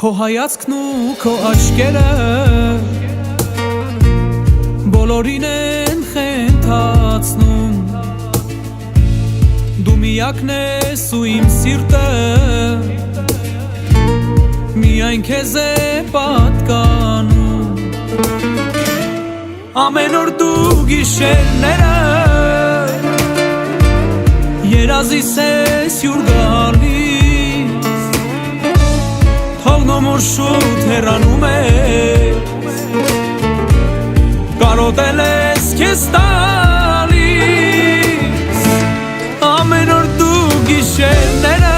Քո հայացքն ու քո աչքերը բոլորին են խենթացնում Դու միակն ես ու իմ սիրտը Միայն քեզ է պատկանում Ամեն օր դու գիշերները Երազիս ես յուր գալիս Թողնում որ շուտ հեռանում ես Կարոտել ես քեզ տալիս Ամեն օր դու գիշերները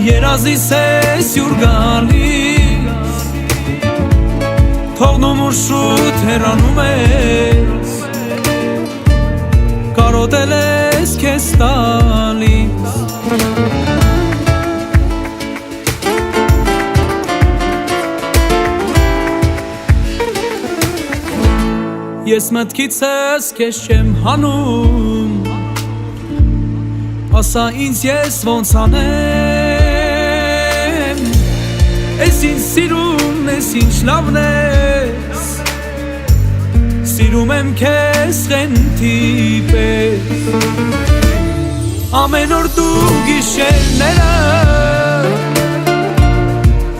Երազիս ես յուր գալիս Թողնում որ շուտ հեռանում ես Կարոտել ես քեզ տալիս Ես մտքիցս քեզ չեմ հանում Ասա ինձ ես ոնց անեմ Ես ինձ սիրում ես ինչ լավն ես Սիրում եմ քեզ խենթի պես Ամեն օր դու գիշերները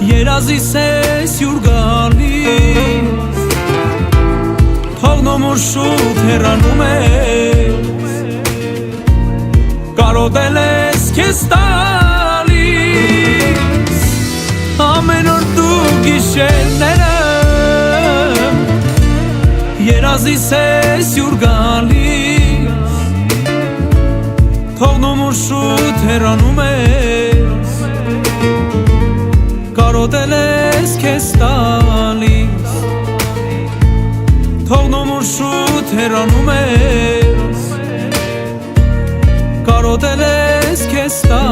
Երազիս ես յուր գալիս Թողնում որ շուտ հեռանում ես Կարոտել ես քեզ տալիս Ամեն օր դու գիշերները Երազիս ես յուր գալիս Թողնում որ շուտ հեռանում ես Կարոտել ես քեզ տալիս Թողնում որ շուտ հեռանում ես Կարոտել ես քեզ տալիս